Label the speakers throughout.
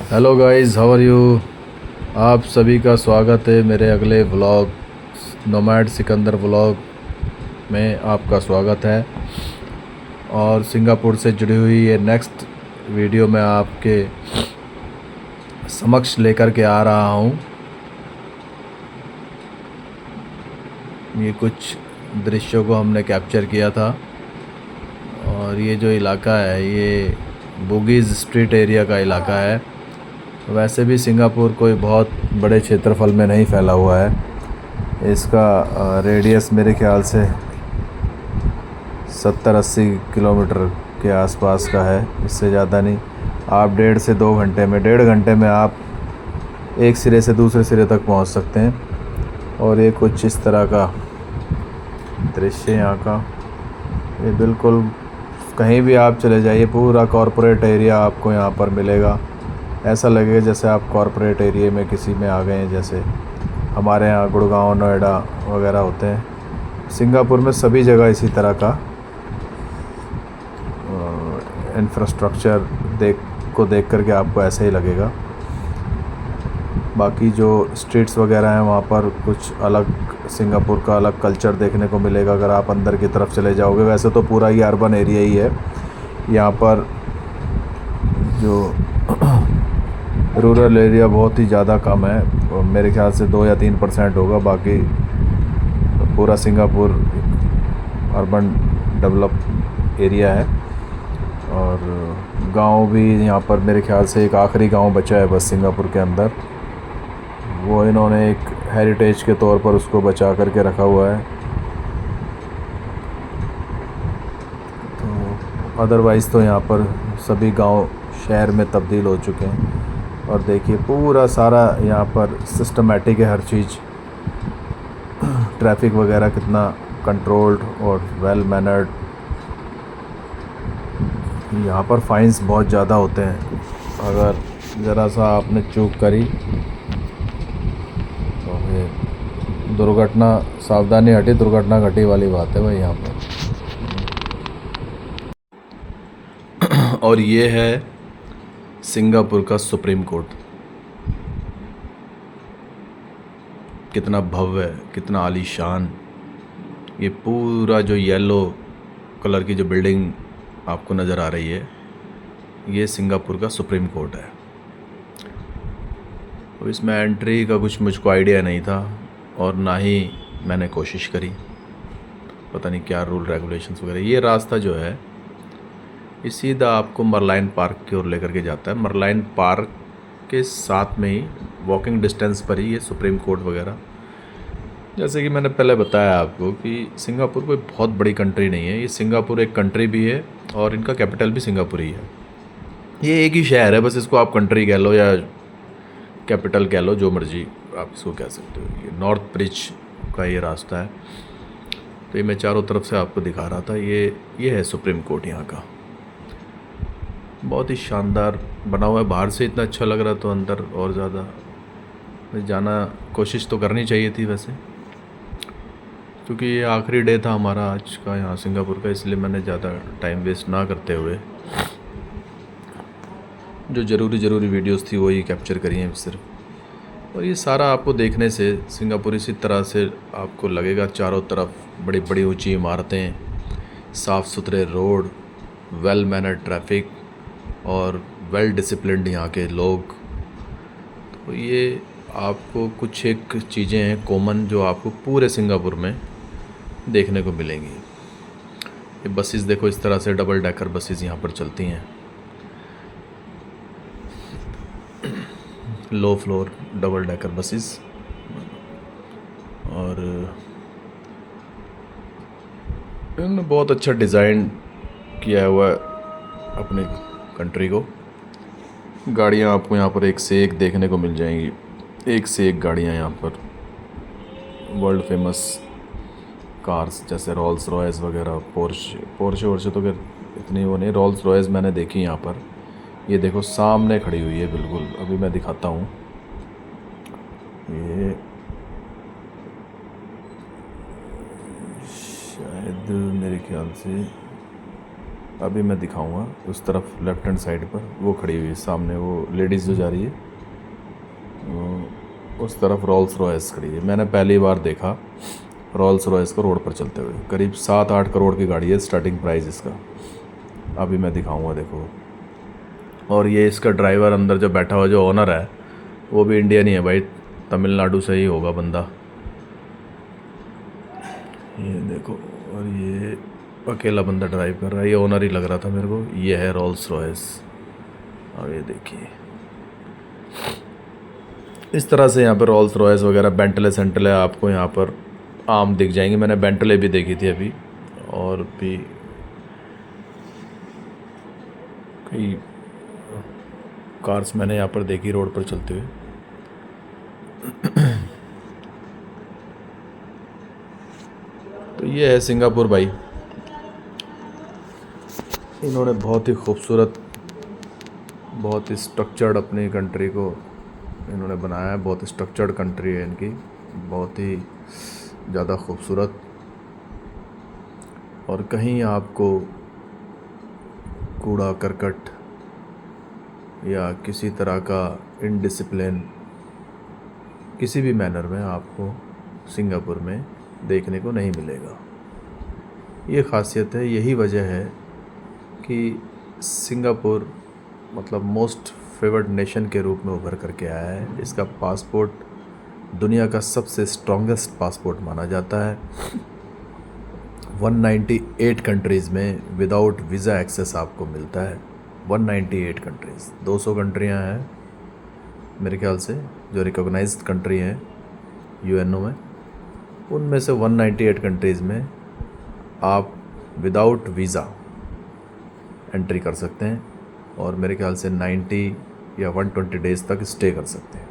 Speaker 1: Hello guys, how are you. आप सभी का स्वागत है मेरे अगले व्लॉग नोमैड सिकंदर व्लॉग में। आपका स्वागत है और सिंगापुर से जुड़ी हुई ये नेक्स्ट वीडियो मैं आपके समक्ष लेकर के आ रहा हूँ। ये कुछ दृश्यों को हमने कैप्चर किया था और ये जो इलाका है ये बुगीज़ स्ट्रीट एरिया का इलाका है। वैसे भी सिंगापुर कोई बहुत बड़े क्षेत्रफल में नहीं फैला हुआ है। इसका रेडियस मेरे ख्याल से 70-80 किलोमीटर के आसपास का है, इससे ज़्यादा नहीं। आप 1.5 से 2 घंटे में आप एक सिरे से दूसरे सिरे तक पहुंच सकते हैं। और ये कुछ इस तरह का दृश्य यहाँ का। ये बिल्कुल कहीं भी आप चले जाइए, पूरा कॉरपोरेट एरिया आपको यहाँ पर मिलेगा। ऐसा लगेगा जैसे आप कॉरपोरेट एरिया में किसी में आ गए हैं, जैसे हमारे यहाँ गुड़गांव नोएडा वगैरह होते हैं। सिंगापुर में सभी जगह इसी तरह का इंफ्रास्ट्रक्चर देख करके आपको ऐसे ही लगेगा। बाकी जो स्ट्रीट्स वगैरह हैं वहाँ पर कुछ अलग सिंगापुर का अलग कल्चर देखने को मिलेगा अगर आप अंदर की तरफ चले जाओगे। वैसे तो पूरा ही अर्बन एरिया ही है। यहाँ पर जो रूरल एरिया बहुत ही ज़्यादा कम है, मेरे ख्याल से 2 या 3% होगा। बाकी पूरा सिंगापुर अर्बन डेवलप एरिया है। और गांव भी यहाँ पर मेरे ख्याल से एक आखिरी गांव बचा है बस सिंगापुर के अंदर। वो इन्होंने एक हेरिटेज के तौर पर उसको बचा करके रखा हुआ है। तो अदरवाइज़ तो यहाँ पर सभी गांव शहर में तब्दील हो चुके हैं। और देखिए पूरा सारा यहाँ पर सिस्टमेटिक है हर चीज़। ट्रैफिक वगैरह कितना कंट्रोल्ड और वेल मैनर्ड। यहाँ पर फाइन्स बहुत ज़्यादा होते हैं, अगर ज़रा सा आपने चूक करी तो फिर दुर्घटना, सावधानी हटी दुर्घटना घटी वाली बात है भाई यहाँ पर। और ये है सिंगापुर का सुप्रीम कोर्ट। कितना भव्य, कितना आलीशान। ये पूरा जो येलो कलर की जो बिल्डिंग आपको नज़र आ रही है, ये सिंगापुर का सुप्रीम कोर्ट है। तो इसमें एंट्री का कुछ मुझको आइडिया नहीं था और ना ही मैंने कोशिश करी। पता नहीं क्या रूल रेगुलेशंस वगैरह। ये रास्ता जो है ये सीधा आपको मरलाइन पार्क की ओर लेकर के जाता है। मरलाइन पार्क के साथ में ही वॉकिंग डिस्टेंस पर ही ये सुप्रीम कोर्ट वगैरह। जैसे कि मैंने पहले बताया आपको कि सिंगापुर कोई बहुत बड़ी कंट्री नहीं है। ये सिंगापुर एक कंट्री भी है और इनका कैपिटल भी सिंगापुर ही है। ये एक ही शहर है, बस इसको आप कंट्री कह लो या कैपिटल कह लो, जो मर्जी आप इसको कह सकते हो। ये नॉर्थ ब्रिज का ये रास्ता है। तो ये मैं चारों तरफ से आपको दिखा रहा था। ये है सुप्रीम कोर्ट यहाँ का। बहुत ही शानदार बना हुआ है। बाहर से इतना अच्छा लग रहा, तो अंदर और ज़्यादा जाना कोशिश तो करनी चाहिए थी वैसे, क्योंकि ये आखिरी डे था हमारा आज का यहाँ सिंगापुर का। इसलिए मैंने ज़्यादा टाइम वेस्ट ना करते हुए जो ज़रूरी वीडियोस थी वही कैप्चर करी हैं सिर्फ। और ये सारा आपको देखने से सिंगापुर इसी तरह से आपको लगेगा। चारों तरफ बड़ी बड़ी ऊंची इमारतें, साफ़ सुथरे रोड, वेल मैनर्ड ट्रैफिक और वेल डिसिप्लिन्ड यहाँ के लोग। तो ये आपको कुछ एक चीज़ें हैं कॉमन जो आपको पूरे सिंगापुर में देखने को मिलेंगी। ये बसेस देखो, इस तरह से डबल डेकर बसेस यहाँ पर चलती हैं। Low floor double decker buses. और इन्होंने बहुत अच्छा डिज़ाइन किया हुआ है अपनी कंट्री को। गाड़ियाँ आपको यहाँ पर एक से एक देखने को मिल जाएंगी। एक से एक गाड़ियाँ यहाँ पर वर्ल्ड फेमस कार्स, जैसे रोल्स रॉयस वगैरह, पोर्शे वर्शे तो खैर इतनी वो नहीं। रोल्स रॉयस मैंने देखी यहाँ पर। ये देखो सामने खड़ी हुई है बिल्कुल। अभी मैं दिखाता हूँ। ये शायद मेरे ख्याल से अभी मैं दिखाऊंगा उस तरफ लेफ्ट हैंड साइड पर वो खड़ी हुई है सामने, वो लेडीज़ जो जा रही है उस तरफ रोल्स रॉयस खड़ी है। मैंने पहली बार देखा रोल्स रॉयस को रोड पर चलते हुए। करीब 7-8 करोड़ की गाड़ी है स्टार्टिंग प्राइस इसका। अभी मैं दिखाऊंगा, देखो। और ये इसका ड्राइवर अंदर जो बैठा हुआ जो ओनर है वो भी इंडियन ही है भाई, तमिलनाडु से ही होगा बंदा। ये देखो, और ये अकेला बंदा ड्राइव कर रहा है, ये ओनर ही लग रहा था मेरे को। ये है रोल्स रॉयस। और ये देखिए इस तरह से यहाँ पर रोल्स रॉयस वगैरह, बेंटले सेंटले आपको यहाँ पर आम दिख जाएंगे। मैंने बेंटले भी देखी थी अभी, और भी कई कार्स मैंने यहाँ पर देखी रोड पर चलते हुए। तो ये है सिंगापुर भाई। इन्होंने बहुत ही खूबसूरत, बहुत ही स्ट्रक्चर्ड अपनी कंट्री को इन्होंने बनाया है। बहुत स्ट्रक्चर्ड कंट्री है इनकी, बहुत ही ज़्यादा खूबसूरत। और कहीं आपको कूड़ा करकट या किसी तरह का इनडिसिप्लिन किसी भी मैनर में आपको सिंगापुर में देखने को नहीं मिलेगा। ये ख़ासियत है, यही वजह है कि सिंगापुर मतलब मोस्ट फेवर्ड नेशन के रूप में उभर करके आया है। इसका पासपोर्ट दुनिया का सबसे स्ट्रॉन्गेस्ट पासपोर्ट माना जाता है। 198 कंट्रीज़ में विदाउट वीज़ा एक्सेस आपको मिलता है। 198 कंट्रीज़, 200 कंट्रियाँ हैं मेरे ख्याल से जो रिकॉग्नाइज्ड कंट्री हैं यूएनओ में। उनमें से 198 कंट्रीज़ में आप विदाउट वीज़ा एंट्री कर सकते हैं, और मेरे ख्याल से 90 या 120 डेज़ तक स्टे कर सकते हैं।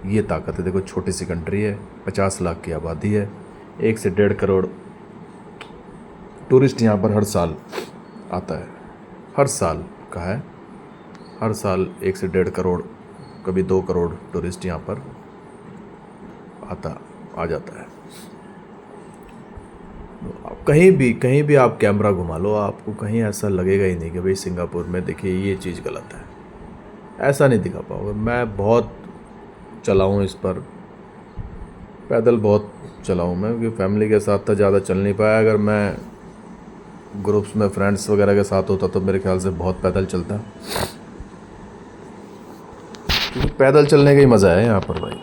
Speaker 1: ये ताकत है। देखो छोटी सी कंट्री है, 50 लाख की आबादी है, 1 से 1.5 करोड़ टूरिस्ट यहाँ पर हर साल आता है। हर साल का है, हर साल 1 से 1.5 करोड़, कभी 2 करोड़ टूरिस्ट यहाँ पर आ जाता है। कहीं भी आप कैमरा घुमा लो, आपको कहीं ऐसा लगेगा ही नहीं कि भाई सिंगापुर में देखिए ये चीज़ गलत है, ऐसा नहीं दिखा पाओगे। मैं बहुत चला हूँ इस पर, पैदल बहुत चला हूँ मैं, क्योंकि फैमिली के साथ था, ज़्यादा चल नहीं पाया। अगर मैं ग्रुप्स में फ्रेंड्स वगैरह के साथ होता तो मेरे ख्याल से बहुत पैदल चलता, क्योंकि पैदल चलने का ही मज़ा है यहाँ पर भाई।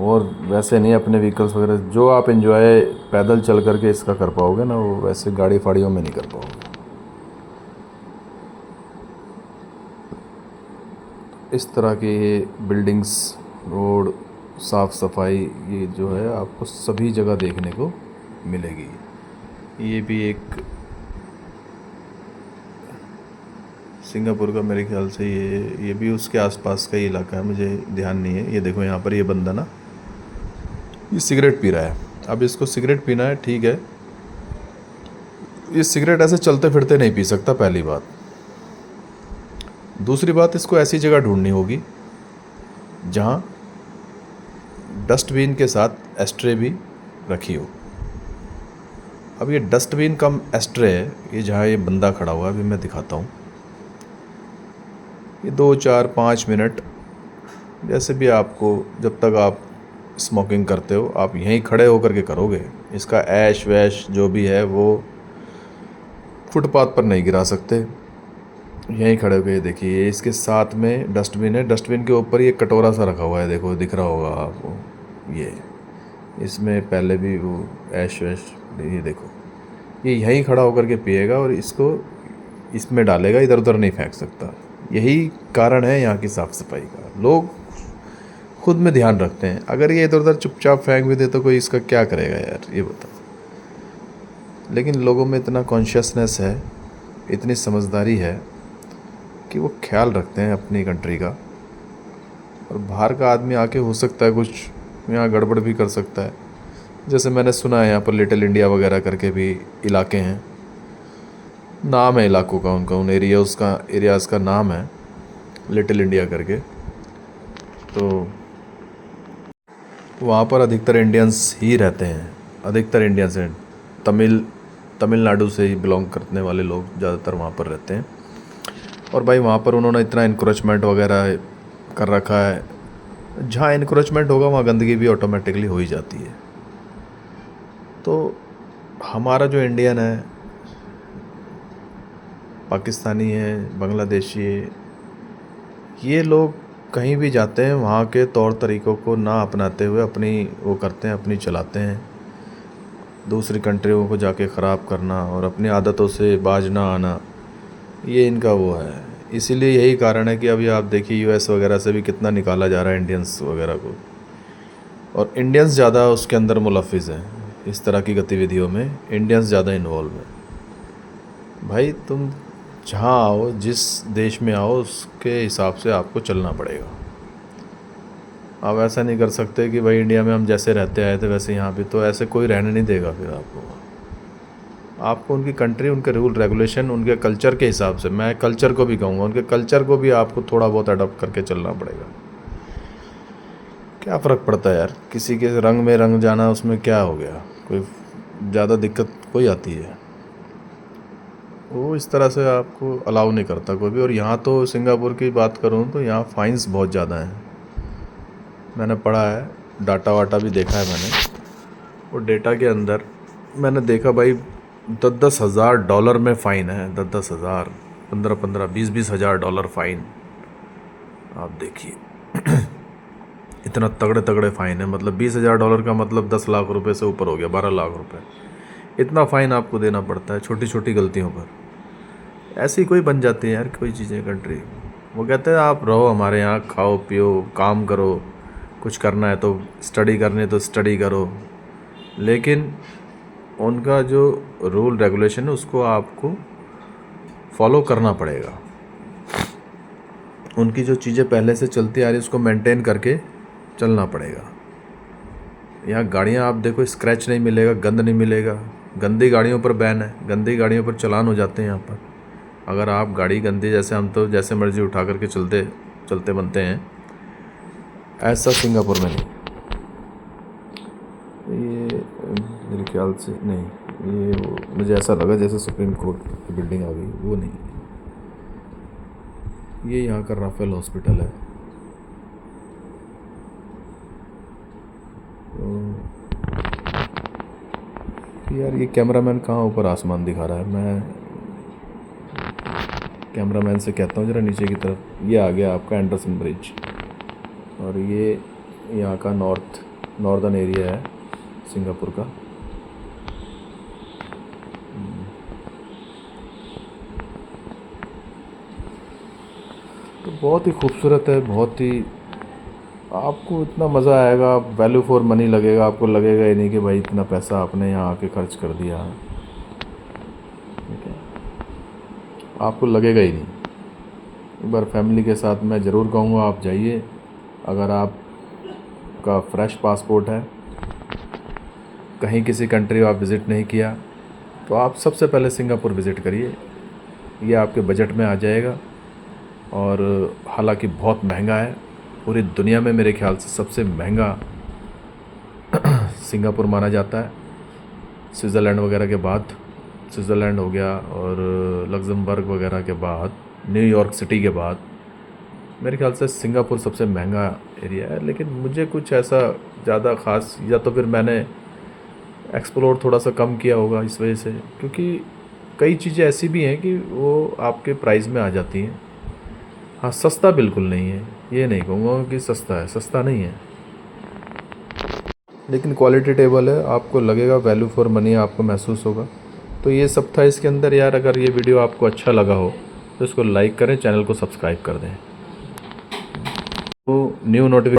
Speaker 1: और वैसे नहीं अपने व्हीकल्स वगैरह जो आप एंजॉय पैदल चल करके इसका कर पाओगे ना, वो वैसे गाड़ी फाड़ियों में नहीं कर पाओगे। इस तरह की बिल्डिंग्स, रोड, साफ़ सफाई, ये जो है आपको सभी जगह देखने को मिलेगी। ये भी एक सिंगापुर का मेरे ख्याल से ये भी उसके आसपास का ही इलाका है, मुझे ध्यान नहीं है। ये देखो यहाँ पर ये बंदा ना, ये सिगरेट पी रहा है। अब इसको सिगरेट पीना है, ठीक है, ये सिगरेट ऐसे चलते फिरते नहीं पी सकता, पहली बात। दूसरी बात, इसको ऐसी जगह ढूंढनी होगी जहाँ डस्टबिन के साथ एस्ट्रे भी रखी हो। अब ये डस्टबिन कम एस्ट्रे है, ये जहाँ ये बंदा खड़ा हुआ है, अभी मैं दिखाता हूँ। ये 2, 4, 5 मिनट जैसे भी आपको, जब तक आप स्मोकिंग करते हो आप यहीं खड़े होकर के करोगे। इसका ऐश वैश जो भी है वो फुटपाथ पर नहीं गिरा सकते, यहीं खड़े होकर। देखिए इसके साथ में डस्टबिन है, डस्टबिन के ऊपर ये कटोरा सा रखा हुआ है, देखो दिख रहा होगा आपको। ये इसमें पहले भी वो ऐश वैश, ये देखो, ये यहीं खड़ा होकर के पिएगा और इसको इसमें डालेगा, इधर उधर नहीं फेंक सकता। यही कारण है यहाँ की साफ़ सफाई का। लोग खुद में ध्यान रखते हैं, अगर ये इधर उधर चुपचाप फेंक भी दे तो कोई इसका क्या करेगा यार, ये बताओ। लेकिन लोगों में इतना कॉन्शियसनेस है, इतनी समझदारी है कि वो ख्याल रखते हैं अपनी कंट्री का। और बाहर का आदमी आके हो सकता है कुछ यहाँ गड़बड़ भी कर सकता है। जैसे मैंने सुना है यहाँ पर लिटिल इंडिया वगैरह करके भी इलाके हैं, नाम है इलाकों का, उनका उन एरियाज़ का नाम है लिटिल इंडिया करके। तो वहाँ पर अधिकतर इंडियंस ही रहते हैं, अधिकतर इंडियंस हैं। तमिल तमिलनाडु से ही बिलोंग करने वाले लोग ज़्यादातर वहाँ पर रहते हैं। और भाई वहाँ पर उन्होंने इतना इंक्रोचमेंट वगैरह कर रखा है, जहाँ इंक्रोचमेंट होगा वहाँ गंदगी भी ऑटोमेटिकली हो ही जाती है। तो हमारा जो इंडियन है, पाकिस्तानी है, बांग्लादेशी है, ये लोग कहीं भी जाते हैं वहाँ के तौर तरीक़ों को ना अपनाते हुए अपनी वो करते हैं, अपनी चलाते हैं। दूसरी कंट्रियों को जाके ख़राब करना और अपनी आदतों से बाज ना आना, ये इनका वो है। इसीलिए यही कारण है कि अभी आप देखिए यूएस वगैरह से भी कितना निकाला जा रहा है इंडियंस वगैरह को, और इंडियंस ज़्यादा उसके अंदर मुलव्विज़ हैं। इस तरह की गतिविधियों में इंडियंस ज़्यादा इन्वॉल्व है। भाई तुम जहाँ आओ, जिस देश में आओ, उसके हिसाब से आपको चलना पड़ेगा। आप ऐसा नहीं कर सकते कि भाई इंडिया में हम जैसे रहते आए थे वैसे यहाँ भी, तो ऐसे कोई रहने नहीं देगा। फिर आपको उनकी कंट्री, उनके रूल रेगुलेशन, उनके कल्चर के हिसाब से, मैं कल्चर को भी कहूँगा, उनके कल्चर को भी आपको थोड़ा बहुत अडॉप्ट करके चलना पड़ेगा। क्या फ़र्क पड़ता है यार, किसी के रंग में रंग जाना, उसमें क्या हो गया, कोई ज़्यादा दिक्कत कोई आती है? वो इस तरह से आपको अलाउ नहीं करता कोई भी। और यहाँ तो सिंगापुर की बात करूँ तो यहाँ फ़ाइन्स बहुत ज़्यादा हैं। मैंने पढ़ा है, डाटा वाटा भी देखा है मैंने। वो डेटा के अंदर मैंने देखा भाई 10-10 हज़ार डॉलर में फ़ाइन है। 10-10 हज़ार, 15-15, 20-20 हज़ार डॉलर फ़ाइन। आप देखिए इतना तगड़े तगड़े फ़ाइन है। मतलब 20,000 डॉलर का मतलब 10 लाख रुपए से ऊपर हो गया, 12 लाख रुपए। इतना फ़ाइन आपको देना पड़ता है छोटी छोटी गलतियों पर। ऐसी कोई बन जाती है यार कोई चीज़ें कंट्री। वो कहते हैं आप रहो हमारे यहाँ, खाओ पियो, काम करो, कुछ करना है तो स्टडी करनी है तो स्टडी करो, लेकिन उनका जो रूल रेगुलेशन है उसको आपको फॉलो करना पड़ेगा। उनकी जो चीज़ें पहले से चलती आ रही है उसको मेंटेन करके चलना पड़ेगा। यहाँ गाड़ियाँ आप देखो, स्क्रैच नहीं मिलेगा, गंद नहीं मिलेगा। गंदी गाड़ियों पर बैन है, गंदी गाड़ियों पर चालान हो जाते हैं यहाँ पर। अगर आप गाड़ी गंदी, जैसे हम तो जैसे मर्ज़ी उठा करके चलते बनते हैं, ऐसा सिंगापुर में नहीं। ये मेरे ख्याल से नहीं, ये मुझे ऐसा लगा जैसे सुप्रीम कोर्ट की बिल्डिंग आ गई, वो नहीं। ये यहाँ का राफेल हॉस्पिटल है। यार ये कैमरामैन कहाँ ऊपर आसमान दिखा रहा है? मैं कैमरामैन से कहता हूँ ज़रा नीचे की तरफ। ये आ गया आपका एंडरसन ब्रिज, और ये यहाँ का नॉर्दर्न एरिया है सिंगापुर का। तो बहुत ही खूबसूरत है, बहुत ही, आपको इतना मज़ा आएगा, वैल्यू फॉर मनी लगेगा। आपको लगेगा ही नहीं कि भाई इतना पैसा आपने यहाँ आके खर्च कर दिया, ठीक है, आपको लगेगा ही नहीं। एक बार फैमिली के साथ मैं ज़रूर कहूँगा आप जाइए। अगर आपका फ्रेश पासपोर्ट है, कहीं किसी कंट्री आप विज़िट नहीं किया, तो आप सबसे पहले सिंगापुर विज़िट करिए। ये आपके बजट में आ जाएगा, और हालांकि बहुत महंगा है। पूरी दुनिया में मेरे ख्याल से सबसे महंगा सिंगापुर माना जाता है, स्विट्ज़रलैंड वगैरह के बाद। स्विट्ज़रलैंड हो गया और लग्जमबर्ग वगैरह के बाद, न्यूयॉर्क सिटी के बाद मेरे ख्याल से सिंगापुर सबसे महंगा एरिया है। लेकिन मुझे कुछ ऐसा ज़्यादा ख़ास, या तो फिर मैंने एक्सप्लोर थोड़ा सा कम किया होगा इस वजह से, क्योंकि कई चीज़ें ऐसी भी हैं कि वो आपके प्राइस में आ जाती हैं। हाँ, सस्ता बिल्कुल नहीं है, ये नहीं कहूँगा कि सस्ता है, सस्ता नहीं है, लेकिन क्वालिटी टेबल है। आपको लगेगा वैल्यू फॉर मनी आपको महसूस होगा। तो ये सब था इसके अंदर यार। अगर ये वीडियो आपको अच्छा लगा हो तो इसको लाइक करें, चैनल को सब्सक्राइब कर दें। तो न्यू नोटिफिकेशन